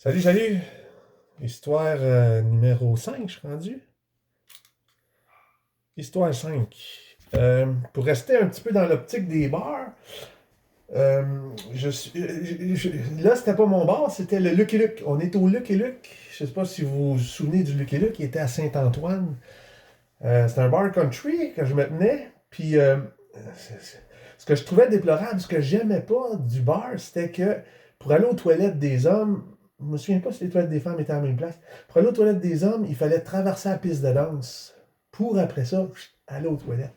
Salut, salut! Histoire numéro 5, je suis rendu. Histoire 5. Pour rester un petit peu dans l'optique des bars, euh, là, c'était pas mon bar, c'était le Lucky Luke. On est au Lucky Luke. Je sais pas si vous vous souvenez du Lucky Luke, il était à Saint-Antoine. C'était un bar country que je me tenais. Puis, ce que je trouvais déplorable, ce que j'aimais pas du bar, c'était que pour aller aux toilettes des hommes, je me souviens pas si les toilettes des femmes étaient à la même place. Pour aller aux toilettes des hommes, il fallait traverser la piste de danse. Pour après ça, aller aux toilettes.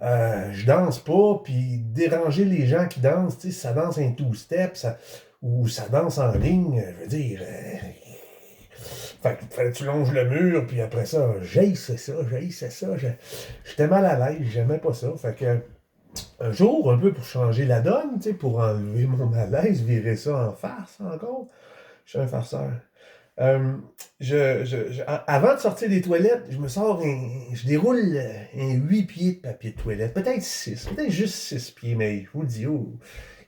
Je danse pas, puis déranger les gens qui dansent, tu sais, ça danse un two-step, ou ça danse en ligne, je veux dire. Fait que fallait que tu longes le mur, puis après ça, j'haïssais ça, j'haïssais ça. J'étais mal à l'aise, j'aimais pas ça. Fait que un jour, un peu pour changer la donne, tu sais, pour enlever mon malaise, virer ça en farce encore. Je suis un farceur. Euh, Avant de sortir des toilettes, je déroule un 8 pieds de papier de toilette, peut-être 6, peut-être juste 6 pieds, mais je vous le dis, oh,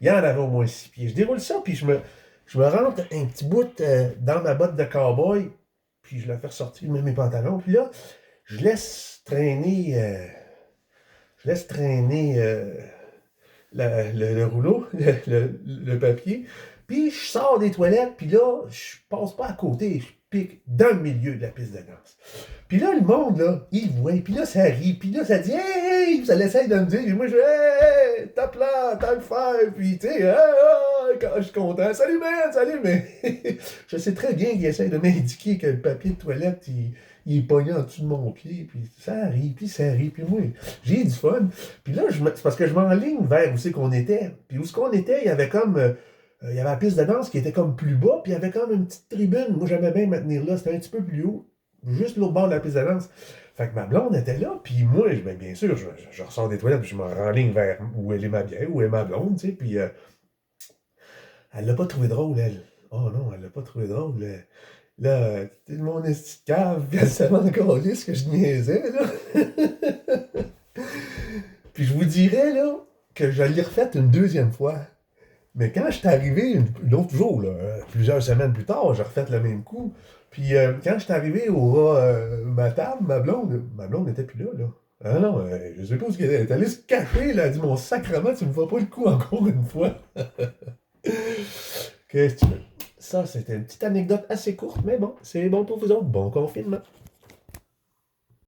il y en avait au moins 6 pieds. Je déroule ça, puis je me rentre un petit bout dans ma botte de cowboy, puis je la fais ressortir de mes pantalons, puis là, je laisse traîner, euh, je laisse traîner le rouleau, le papier. Puis je sors des toilettes, puis là, je passe pas à côté, je pique dans le milieu de la piste de danse. Puis là, le monde, là, il voit, puis là, ça rit, puis là, ça dit hey, hey, ça l'essaye de me dire, et moi, je dis hey, tape là, t'as le faire, puis tu sais, quand je suis content, salut man, salut, mais je sais très bien qu'il essaye de m'indiquer que le papier de toilette, il est pogné en dessous de mon pied, puis ça rit, puis moi, j'ai du fun. Puis là, c'est parce que je m'enligne vers où c'est qu'on était. Puis où c'est qu'on était, il y avait comme. Il y avait la piste de danse qui était comme plus bas, puis il y avait comme une petite tribune. Moi, j'aimais bien me tenir là. C'était un petit peu plus haut, juste l'autre bord de la piste de danse. Fait que ma blonde était là, puis moi, ben, bien sûr, je ressors des toilettes, puis je me renligne vers où elle est ma bière, où est ma blonde, tu sais, puis elle l'a pas trouvé drôle, elle. Oh non, elle l'a pas trouvé drôle. Là, tout le monde est de cave, puis elle savait encore ce que je niaisais, là. Puis je vous dirais, là, que je l'ai refaite une deuxième fois. Mais quand je suis arrivé, l'autre jour, là, plusieurs semaines plus tard, j'ai refait le même coup. Puis quand je suis arrivé ma table, ma blonde n'était plus là, là. Ah non, je sais pas où elle est allée se cacher, là, elle a dit, mon sacrement, tu me feras pas le coup encore une fois. Qu'est-ce que tu veux? Ça, c'était une petite anecdote assez courte, mais bon, c'est bon pour vous autres. Bon confinement.